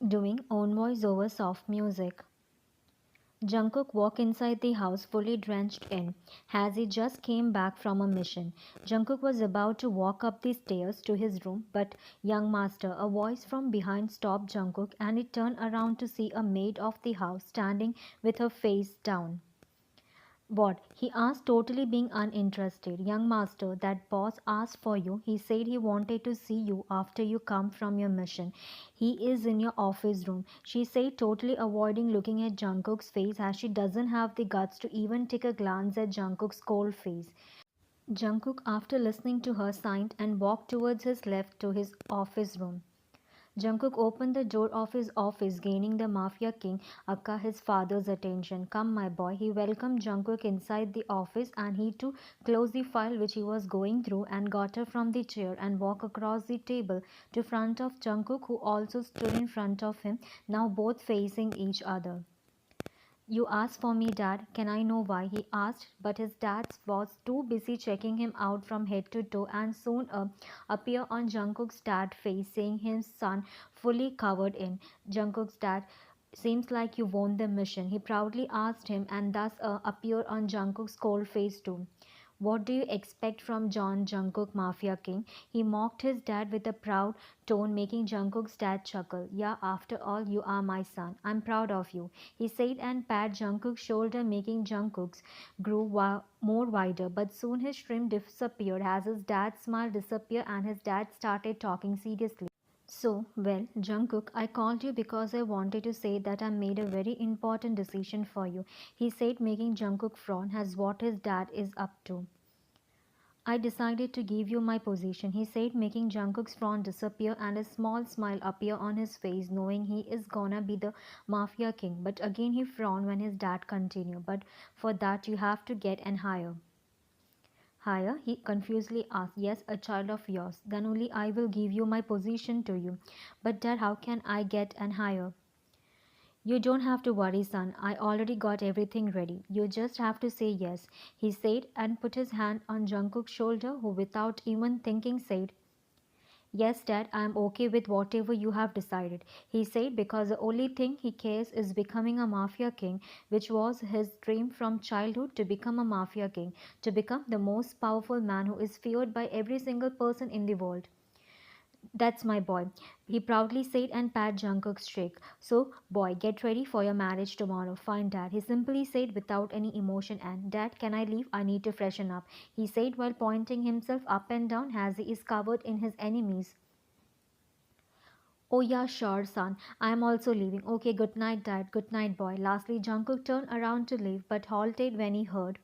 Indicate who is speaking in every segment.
Speaker 1: doing own voice over soft music. Jungkook walked inside the house fully drenched in, as he just came back from a mission. Jungkook was about to walk up the stairs to his room, but young master, a voice from behind stopped Jungkook and he turned around to see a maid of the house standing with her face down. What? He asked, totally being uninterested. Young master, that boss asked for you. He said he wanted to see you after you come from your mission. He is in your office room. She said, totally avoiding looking at Jungkook's face as she doesn't have the guts to even take a glance at Jungkook's cold face. Jungkook, after listening to her, signed and walked towards his left to his office room. Jungkook opened the door of his office, gaining the Mafia king Akka his father's attention. Come, my boy. He welcomed Jungkook inside the office and he too closed the file which he was going through and got her from the chair and walked across the table to front of Jungkook who also stood in front of him, now both facing each other. You asked for me, Dad. Can I know why? He asked, but his dad was too busy checking him out from head to toe and soon appeared on Jungkook's dad's face, seeing his son fully covered in. Jungkook's dad, seems like you won the mission. He proudly asked him and thus appeared on Jungkook's cold face too. What do you expect from John Jungkook Mafia King? He mocked his dad with a proud tone, making Jungkook's dad chuckle. Yeah, after all, you are my son. I'm proud of you, he said and pat Jungkook's shoulder, making Jungkook's grew more wider. But soon his shrimp disappeared as his dad's smile disappeared and his dad started talking seriously. So, well, Jungkook, I called you because I wanted to say that I made a very important decision for you, he said, making Jungkook frown as what his dad is up to. I decided to give you my position, he said, making Jungkook's frown disappear and a small smile appear on his face, knowing he is gonna be the Mafia king. But again he frowned when his dad continued. But for that you have to get an heir. Heir? He confusedly asked. Yes, a child of yours. Then only I will give you my position to you. But dad, how can I get an heir? You don't have to worry, son. I already got everything ready. You just have to say yes, he said and put his hand on Jungkook's shoulder, who without even thinking said, Yes, Dad, I am okay with whatever you have decided, he said, because the only thing he cares is becoming a Mafia king, which was his dream from childhood to become a Mafia king, to become the most powerful man who is feared by every single person in the world. That's my boy, he proudly said and pat Jungkook's cheek. So, boy, get ready for your marriage tomorrow. Fine, Dad, he simply said without any emotion. And, Dad, can I leave? I need to freshen up, he said while pointing himself up and down as he is covered in his enemies. Oh yeah, sure, son. I am also leaving. Okay, good night, Dad. Good night, boy. Lastly, Jungkook turned around to leave, but halted when he heard.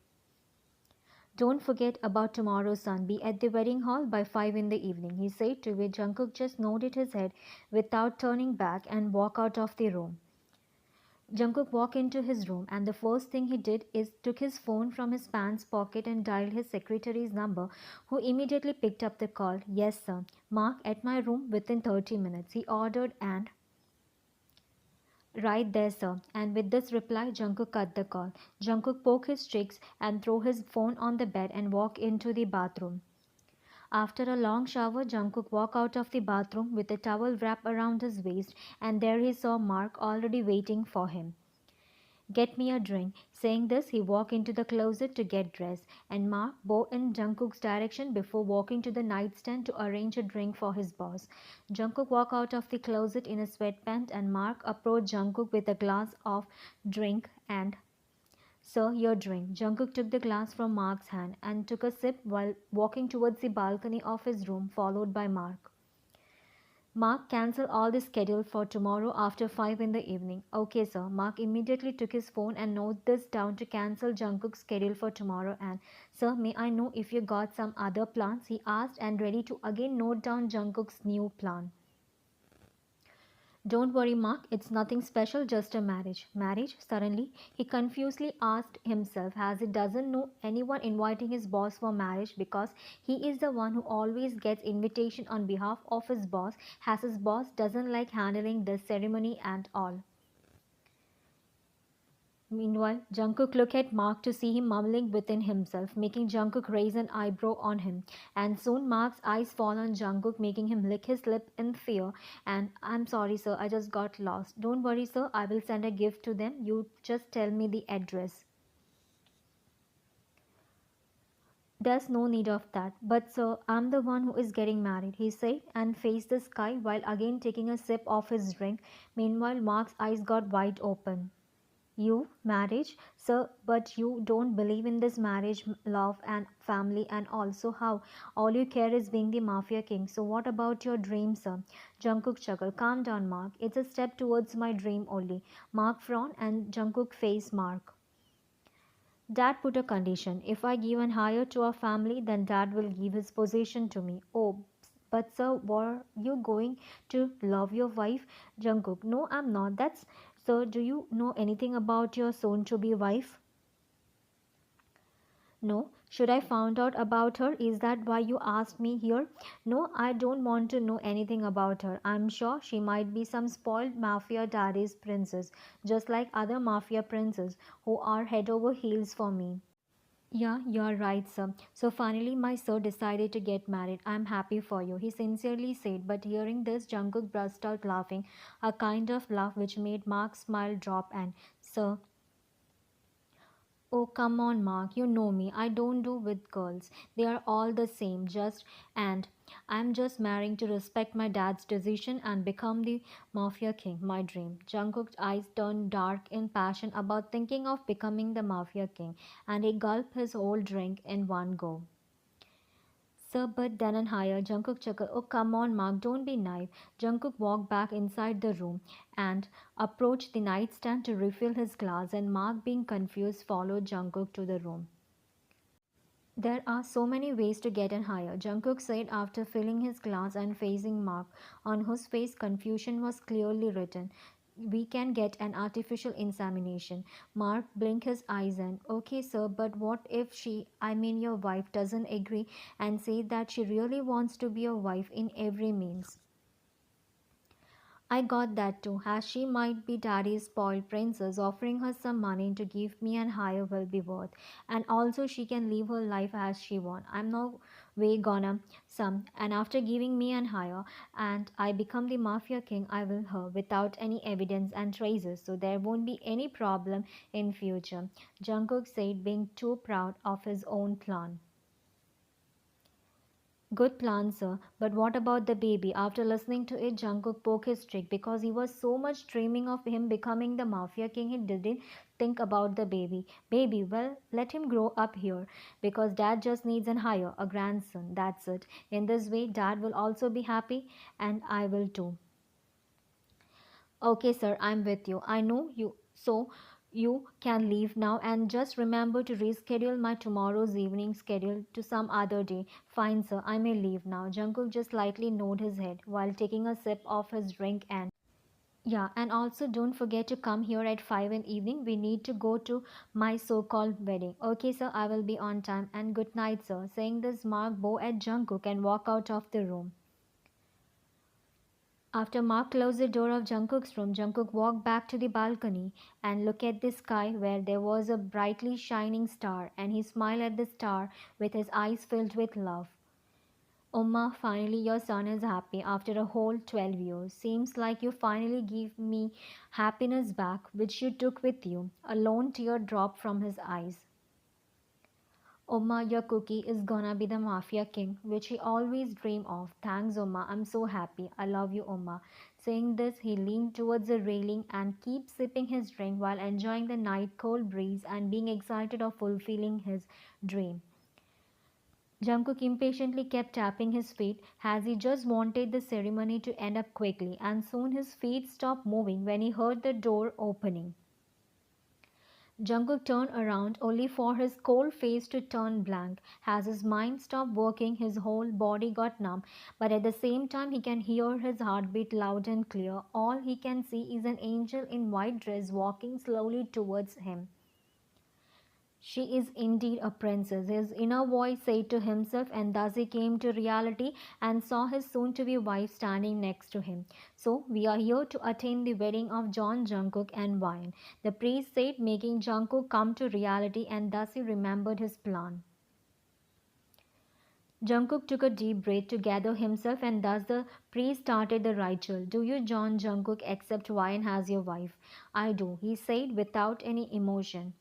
Speaker 1: Don't forget about tomorrow, son. Be at the wedding hall by 5 in the evening, he said, to which Jungkook just nodded his head without turning back and walked out of the room. Jungkook walked into his room and the first thing he did is took his phone from his pants pocket and dialed his secretary's number, who immediately picked up the call. Yes, sir. Mark at my room within 30 minutes, he ordered, and right there, sir. And with this reply, Jungkook cut the call. Jungkook poked his cheeks and threw his phone on the bed and walked into the bathroom. After a long shower, Jungkook walked out of the bathroom with a towel wrapped around his waist, and there he saw Mark already waiting for him. Get me a drink. Saying this, he walked into the closet to get dressed, and Mark bowed in Jungkook's direction before walking to the nightstand to arrange a drink for his boss. Jungkook walked out of the closet in a sweatpants, and Mark approached Jungkook with a glass of drink and Sir, your drink. Jungkook took the glass from Mark's hand and took a sip while walking towards the balcony of his room, followed by Mark. Mark, cancel all the schedule for tomorrow after 5 in the evening. Okay, sir. Mark immediately took his phone and noted this down to cancel Jungkook's schedule for tomorrow. And, sir, may I know if you got some other plans? He asked and ready to again note down Jungkook's new plan. Don't worry, Mark, it's nothing special, just a marriage. Marriage? Suddenly, he confusedly asked himself, as he doesn't know anyone inviting his boss for marriage because he is the one who always gets invitation on behalf of his boss, as his boss doesn't like handling this ceremony and all. Meanwhile, Jungkook looked at Mark to see him mumbling within himself, making Jungkook raise an eyebrow on him. And soon Mark's eyes fall on Jungkook, making him lick his lip in fear. And I'm sorry, sir, I just got lost. Don't worry, sir, I will send a gift to them. You just tell me the address. There's no need of that. But, sir, I'm the one who is getting married, he said, and faced the sky while again taking a sip of his drink. Meanwhile, Mark's eyes got wide open. You, marriage? Sir, but you don't believe in this marriage, love, and family, and also how all you care is being the Mafia king. So, what about your dream, sir? Jungkook chuckled. Calm down, Mark. It's a step towards my dream only. Mark frowned, and Jungkook faced Mark. Dad put a condition. If I give an heir to our family, then Dad will give his possession to me. Oh, but sir, were you going to love your wife? Jungkook, no, I'm not. That's sir. Do you know anything about your soon-to-be wife? No. Should I find out about her? Is that why you asked me here? No, I don't want to know anything about her. I'm sure she might be some spoiled mafia daddy's princess, just like other mafia princes who are head over heels for me. Yeah, you're right, sir. So finally, my sir decided to get married. I'm happy for you, he sincerely said. But hearing this, Jungkook burst out laughing, a kind of laugh which made Mark's smile drop. And, sir, oh, come on, Mark, you know me. I don't do with girls. They are all the same, and I'm just marrying to respect my dad's decision and become the Mafia king, my dream. Jungkook's eyes turned dark in passion about thinking of becoming the Mafia king, and he gulped his whole drink in one go. Sir, but then and higher, Jungkook chuckled. Oh, come on, Mark, don't be naive. Jungkook walked back inside the room and approached the nightstand to refill his glass, and Mark, being confused, followed Jungkook to the room. There are so many ways to get an higher, Jungkook said after filling his glass and facing Mark, on whose face confusion was clearly written. We can get an artificial insemination. Mark blinked his eyes and, okay, sir, but what if I mean your wife, doesn't agree and say that she really wants to be a wife in every means? I got that too, as she might be daddy's spoiled princess. Offering her some money to give me and hire will be worth. And also she can live her life as she want. I'm no way gonna some. And after giving me and hire and I become the mafia king, I will her without any evidence and traces. So there won't be any problem in future. Jungkook said, being too proud of his own plan. Good plan, sir. But what about the baby? After listening to it, Jungkook poked his cheek because he was so much dreaming of him becoming the Mafia King. He didn't think about the baby. Baby, well, let him grow up here because Dad just needs an hire, a grandson. That's it. In this way, Dad will also be happy, and I will too. Okay, sir, I'm with you. I know you. So you can leave now and just remember to reschedule my tomorrow's evening schedule to some other day. Fine, sir, I may leave now. Jungkook just slightly nodded his head while taking a sip of his drink and yeah, and also don't forget to come here at 5 in evening. We need to go to my so-called wedding. Okay, sir, I will be on time and good night, sir. Saying this, Mark bow at Jungkook and walk out of the room. After Mark closed the door of Jungkook's room, Jungkook walked back to the balcony and looked at the sky where there was a brightly shining star, and he smiled at the star with his eyes filled with love. Umma, finally your son is happy after a whole 12 years. Seems like you finally gave me happiness back, which you took with you. A lone tear dropped from his eyes. Oma, your cookie is gonna be the Mafia king, which he always dreamed of. Thanks, Oma. I'm so happy. I love you, Oma. Saying this, he leaned towards the railing and kept sipping his drink while enjoying the night cold breeze and being excited of fulfilling his dream. Jungkook impatiently kept tapping his feet as he just wanted the ceremony to end up quickly, and soon his feet stopped moving when he heard the door opening. Jungkook turned around only for his cold face to turn blank. As his mind stopped working, his whole body got numb, but at the same time he can hear his heartbeat loud and clear. All he can see is an angel in white dress walking slowly towards him. She is indeed a princess, his inner voice said to himself, and thus he came to reality and saw his soon to be wife standing next to him. So, we are here to attend the wedding of John Jungkook and Wine. The priest said, making Jungkook come to reality, and thus he remembered his plan. Jungkook took a deep breath to gather himself, and thus the priest started the ritual. Do you, John Jungkook, accept Wine as your wife? I do, he said without any emotion.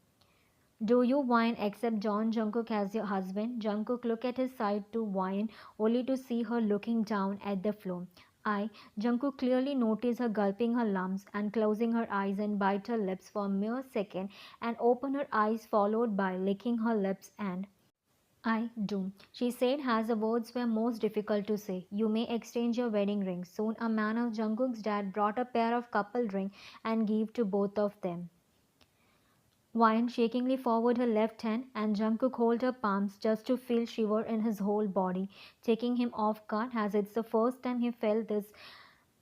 Speaker 1: Do you, Wine, accept John Jungkook as your husband? Jungkook looked at his side to Wine, only to see her looking down at the floor. I, Jungkook clearly noticed her gulping her lumps and closing her eyes and bite her lips for a mere second and open her eyes followed by licking her lips and I do, she said as the words were most difficult to say. You may exchange your wedding rings. Soon a man of Jungkook's dad brought a pair of couple ring and gave to both of them. Wine shakingly forward her left hand, and Jungkook hold her palms just to feel shiver in his whole body, taking him off guard as it's the first time he felt this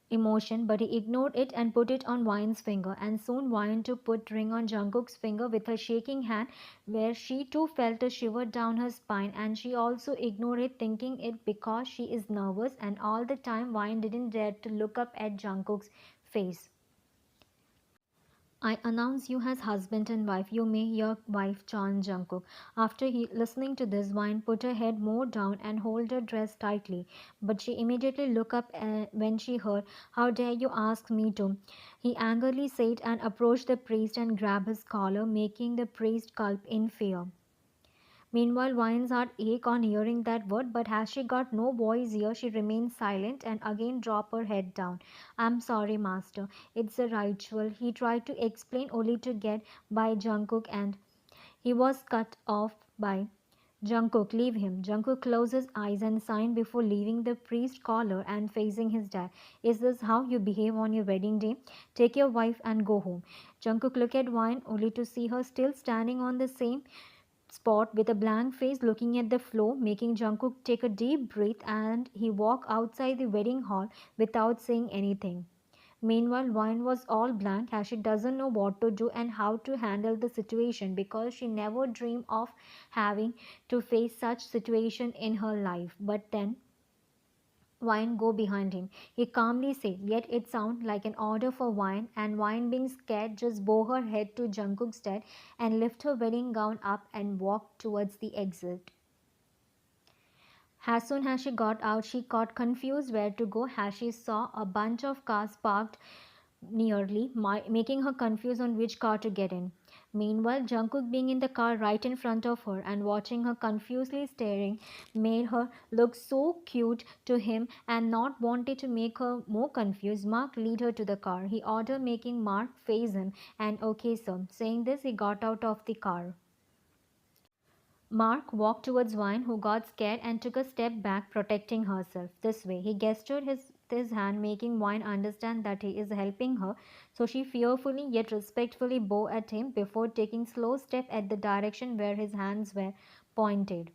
Speaker 1: emotion, but he ignored it and put it on Wine's finger, and soon Wine too put ring on Jungkook's finger with her shaking hand, where she too felt a shiver down her spine, and she also ignored it, thinking it because she is nervous, and all the time Wine didn't dare to look up at Jungkook's face. I announce you as husband and wife. You may your wife John Jungkook. After listening to this, Wine put her head more down and hold her dress tightly. But she immediately looked up when she heard, "How dare you ask me to?" He angrily said and approached the priest and grabbed his collar, making the priest gulp in fear. Meanwhile, Wine's heart ached on hearing that word, but as she got no voice here, she remained silent and again dropped her head down. I'm sorry, Master. It's a ritual. He tried to explain only to get by Jungkook and he was cut off by Jungkook. Leave him. Jungkook closed his eyes and signed before leaving the priest's collar and facing his dad. Is this how you behave on your wedding day? Take your wife and go home. Jungkook looked at Wine only to see her still standing on the same spot with a blank face looking at the floor, making Jungkook take a deep breath and he walked outside the wedding hall without saying anything. Meanwhile, Wine was all blank as she doesn't know what to do and how to handle the situation because she never dreamed of having to face such situation in her life. But then Wine go behind him. He calmly said, yet it sounded like an order for Wine, and Wine being scared just bow her head to Jungkook's head and lift her wedding gown up and walked towards the exit. As soon as she got out, she got confused where to go as she saw a bunch of cars parked nearly, making her confused on which car to get in. Meanwhile, Jungkook being in the car right in front of her and watching her confusedly staring made her look so cute to him and not wanted to make her more confused. Mark lead her to the car. He ordered making Mark face him and okay sir. Saying this, he got out of the car. Mark walked towards Wine, who got scared and took a step back, protecting herself. This way, he gestured his hand, making Wine understand that he is helping her. So she fearfully yet respectfully bowed at him before taking slow step at the direction where his hands were pointed.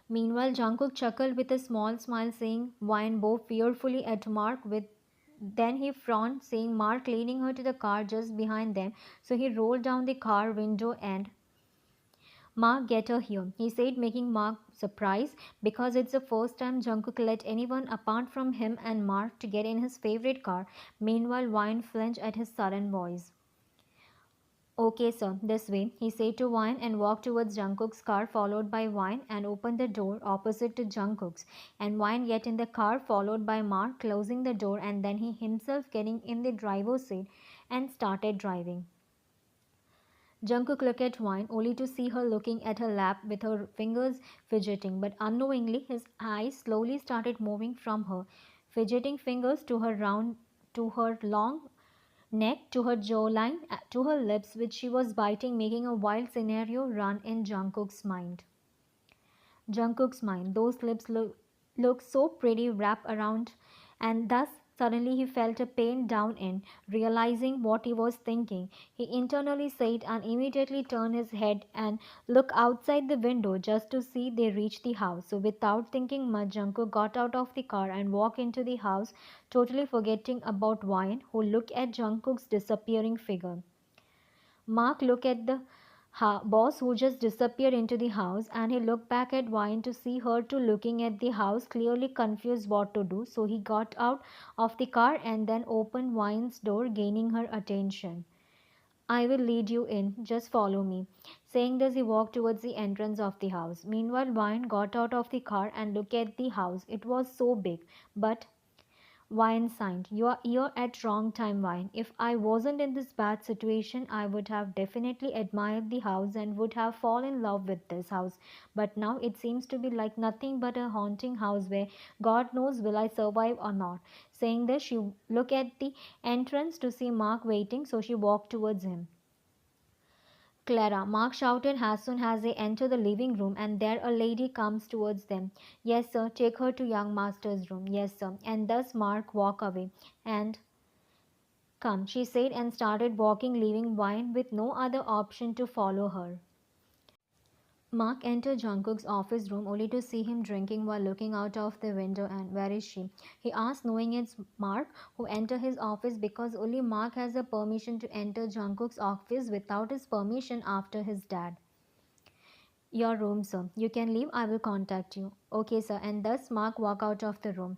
Speaker 1: Meanwhile, Jungkook chuckled with a small smile, saying, "Wine bowed fearfully at Mark with." Then he frowned, saying, "Mark leading her to the car just behind them." So he rolled down the car window and Mark, get her here, he said, making Mark surprised because it's the first time Jungkook let anyone apart from him and Mark to get in his favorite car. Meanwhile, Wine flinched at his sudden voice. Okay, sir, this way, he said to Wine and walked towards Jungkook's car, followed by Wine, and opened the door opposite to Jungkook's. And Wine get in the car, followed by Mark, closing the door, and then he himself getting in the driver's seat and started driving. Jungkook looked at Wine only to see her looking at her lap with her fingers fidgeting, but unknowingly his eyes slowly started moving from her fidgeting fingers to her long neck, to her jawline, to her lips which she was biting, making a wild scenario run in Jungkook's mind. Those lips looked so pretty wrapped around, and thus suddenly he felt a pain down in, realizing what he was thinking. He internally said and immediately turned his head and looked outside the window just to see they reach the house. So without thinking much, Jungkook got out of the car and walked into the house, totally forgetting about Wine, who looked at Jungkook's disappearing figure. Mark looked at the boss who just disappeared into the house, and he looked back at Wine to see her too looking at the house, clearly confused what to do. So he got out of the car and then opened Wine's door, gaining her attention. I will lead you in, just follow me. Saying this, he walked towards the entrance of the house. Meanwhile, Wine got out of the car and looked at the house. It was so big, but Wine signed, "You are here at wrong time, Wine. If I wasn't in this bad situation, I would have definitely admired the house and would have fallen in love with this house. But now it seems to be like nothing but a haunting house where God knows will I survive or not." Saying this, she looked at the entrance to see Mark waiting, so she walked towards him. "Clara," Mark shouted as soon as they entered the living room, and there a lady comes towards them. "Yes, sir, take her to young master's room." "Yes, sir." And thus Mark walked away. And "Come," she said, and started walking, leaving Wine with no other option to follow her. Mark entered Jungkook's office room only to see him drinking while looking out of the window. And "Where is she?" he asked, knowing it's Mark who entered his office, because only Mark has the permission to enter Jungkook's office without his permission after his dad. "Your room, sir. You can leave. I will contact you." "Okay, sir." And thus Mark walked out of the room.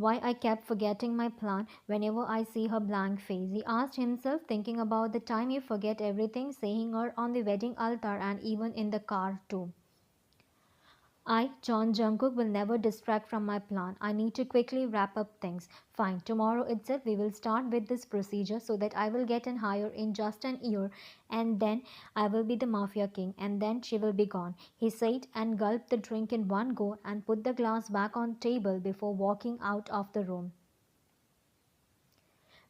Speaker 1: Why I kept forgetting my plan whenever I see her blank face, he asked himself, thinking about the time he forget everything, seeing her on the wedding altar and even in the car too. John Jungkook, will never distract from my plan. I need to quickly wrap up things. Fine, tomorrow itself we will start with this procedure so that I will get an hire in just an year, and then I will be the Mafia king, and then she will be gone. He said and gulped the drink in one go and put the glass back on table before walking out of the room.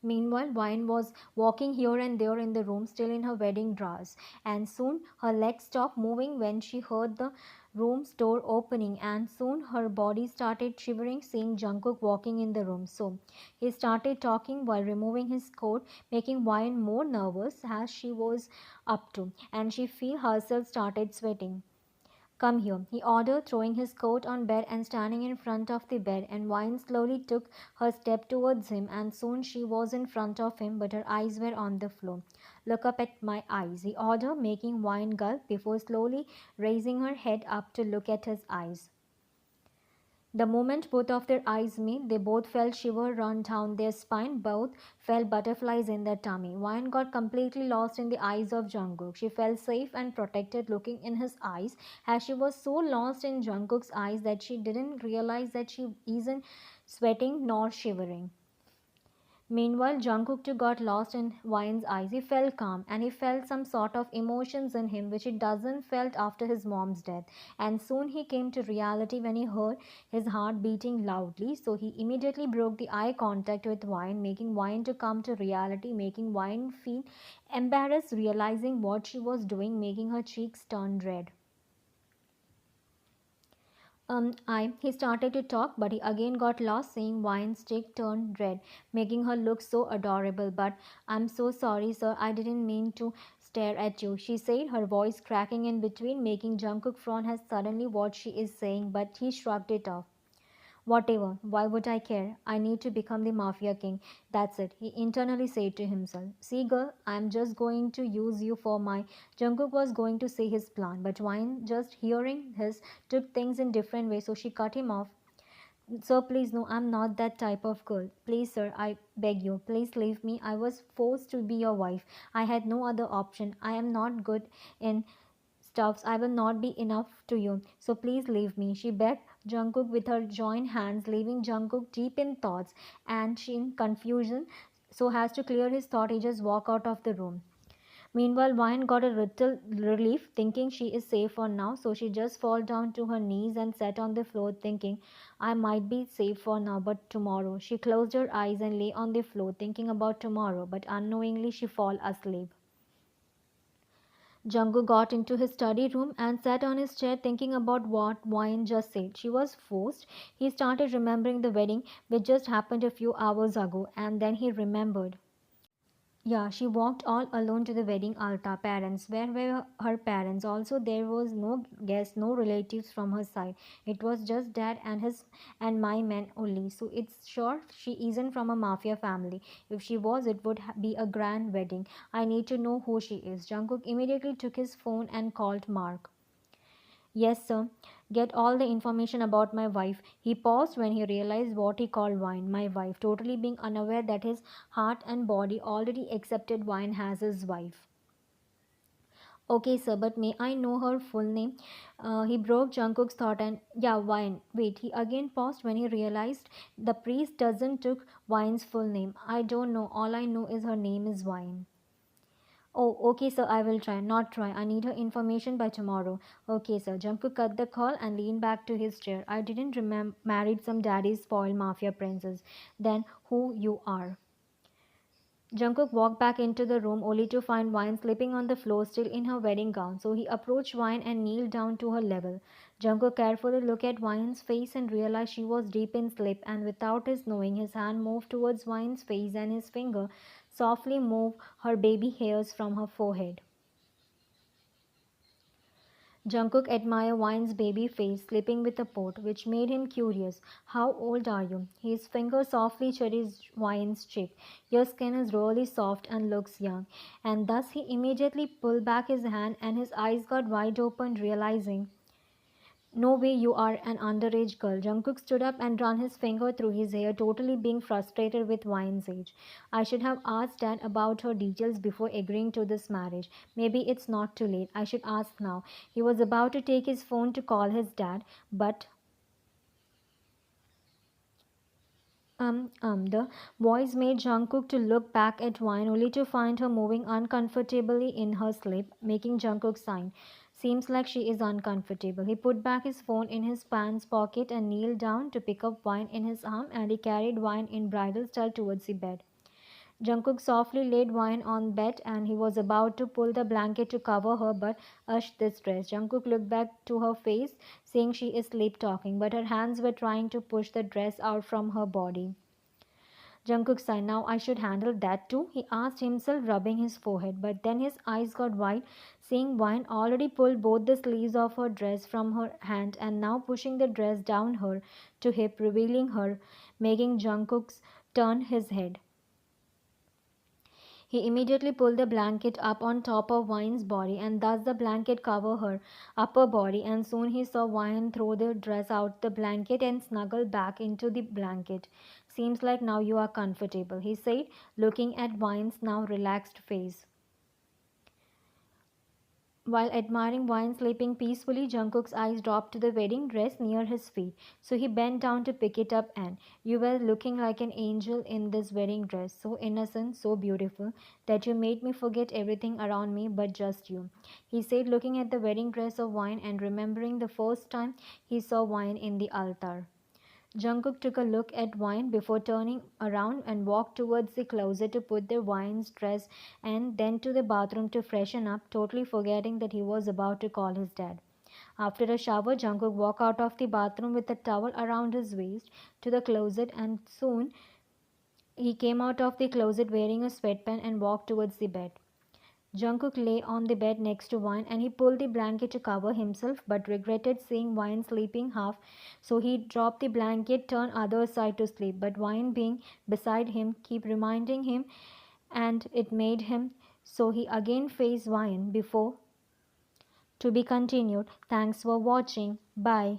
Speaker 1: Meanwhile, Wine was walking here and there in the room, still in her wedding dress, and soon her legs stopped moving when she heard the room's door opening, and soon her body started shivering seeing Jungkook walking in the room. So he started talking while removing his coat, making Wine more nervous as she was up to, and she felt herself started sweating. "Come here," he ordered, throwing his coat on bed and standing in front of the bed, and Wine slowly took her step towards him, and soon she was in front of him, but her eyes were on the floor. "Look up at my eyes," he ordered, making Wine gulp before slowly raising her head up to look at his eyes. The moment both of their eyes met, they both felt shiver run down their spine, both felt butterflies in their tummy. Wine got completely lost in the eyes of Jungkook. She felt safe and protected looking in his eyes, as she was so lost in Jungkook's eyes that she didn't realize that she isn't sweating nor shivering. Meanwhile, Jungkook too got lost in Wine's eyes. He felt calm, and he felt some sort of emotions in him which he doesn't felt after his mom's death. And soon he came to reality when he heard his heart beating loudly. So he immediately broke the eye contact with Wine, making Wine to come to reality, making Wine feel embarrassed, realizing what she was doing, making her cheeks turn red. He started to talk, but he again got lost, seeing Wine's cheek turn red, making her look so adorable. "But I'm so sorry, sir. I didn't mean to stare at you," she said, her voice cracking in between, making Jungkook frown as suddenly what she is saying, but he shrugged it off. "Whatever, why would I care? I need to become the Mafia king. That's it," he internally said to himself. "See, girl, I'm just going to use you for my—" Jungkook was going to say his plan, but Wine, just hearing his, took things in different ways, so she cut him off. "Sir, please, no, I'm not that type of girl. Please, sir, I beg you, please leave me. I was forced to be your wife. I had no other option. I am not good in stuffs. I will not be enough to you. So please leave me," she begged Jungkook with her joined hands, leaving Jungkook deep in thoughts and she in confusion. So as to clear his thought, he just walked out of the room. Meanwhile, Wine got a little relief, thinking she is safe for now, so she just fell down to her knees and sat on the floor, thinking, "I might be safe for now, but tomorrow." She closed her eyes and lay on the floor, thinking about tomorrow, but unknowingly she fell asleep. Jungkook got into his study room and sat on his chair, thinking about what Wine just said. She was forced. He started remembering the wedding which just happened a few hours ago, and then he remembered. Yeah, she walked all alone to the wedding altar. Parents, where were her parents? Also, there was no guest, no relatives from her side. It was just dad and his and my men only. So it's sure she isn't from a mafia family. If she was, it would be a grand wedding. I need to know who she is. Jungkook immediately took his phone and called Mark. Yes, sir. Get all the information about my wife. He paused when he realized what he called wine, my wife, totally being unaware that his heart and body already accepted wine as his wife. Okay, sir, but may I know her full name? He broke Jungkook's thought and, yeah, wine. Wait, he again paused when he realized the priest doesn't took wine's full name. I don't know. All I know is her name is wine. Oh, okay, sir, I will try. Not try. I need her information by tomorrow. Okay, sir. Jungkook cut the call and leaned back to his chair. I didn't remember married some daddy's spoiled mafia princess. Then who you are? Jungkook walked back into the room only to find Wine sleeping on the floor still in her wedding gown. So he approached Wine and kneeled down to her level. Jungkook carefully looked at Wine's face and realized she was deep in sleep, and without his knowing, his hand moved towards Wine's face and his finger softly moved her baby hairs from her forehead. Jungkook admired Wine's baby face sleeping with a pot, which made him curious. How old are you? His finger softly caressed Wine's cheek. Your skin is really soft and looks young. And thus he immediately pulled back his hand and his eyes got wide open, realizing no way you are an underage girl. Jungkook stood up and ran his finger through his hair, totally being frustrated with Wine's age. I should have asked Dad about her details before agreeing to this marriage. Maybe it's not too late. I should ask now. He was about to take his phone to call his dad, but the voice made Jungkook to look back at Wine only to find her moving uncomfortably in her sleep, making Jungkook sign. Seems like she is uncomfortable. He put back his phone in his pants pocket and kneeled down to pick up Wine in his arm, and he carried Wine in bridal style towards the bed. Jungkook softly laid Wine on bed and he was about to pull the blanket to cover her, but hush this dress. Jungkook looked back to her face, saying she is sleep talking, but her hands were trying to push the dress out from her body. Jungkook sighed. Now I should handle that too, he asked himself, rubbing his forehead. But then his eyes got wide, seeing Wine already pulled both the sleeves of her dress from her hand and now pushing the dress down her to hip, revealing her, making Jungkook's turn his head. He immediately pulled the blanket up on top of Wine's body, and thus the blanket covered her upper body, and soon he saw Wine throw the dress out the blanket and snuggle back into the blanket. Seems like now you are comfortable, he said, looking at Wine's now relaxed face. While admiring Wine sleeping peacefully, Jungkook's eyes dropped to the wedding dress near his feet. So he bent down to pick it up and, you were looking like an angel in this wedding dress, so innocent, so beautiful, that you made me forget everything around me but just you. He said, looking at the wedding dress of Wine and remembering the first time he saw Wine in the altar. Jungkook took a look at Wine before turning around and walked towards the closet to put the Wine's dress and then to the bathroom to freshen up, totally forgetting that he was about to call his dad. After a shower, Jungkook walked out of the bathroom with a towel around his waist to the closet, and soon he came out of the closet wearing a sweatpants and walked towards the bed. Jungkook lay on the bed next to Wine and he pulled the blanket to cover himself but regretted seeing Wine sleeping half, so he dropped the blanket, turned other side to sleep, but Wine being beside him keep reminding him and it made him, so he again faced Wine before to be continued. Thanks for watching. Bye.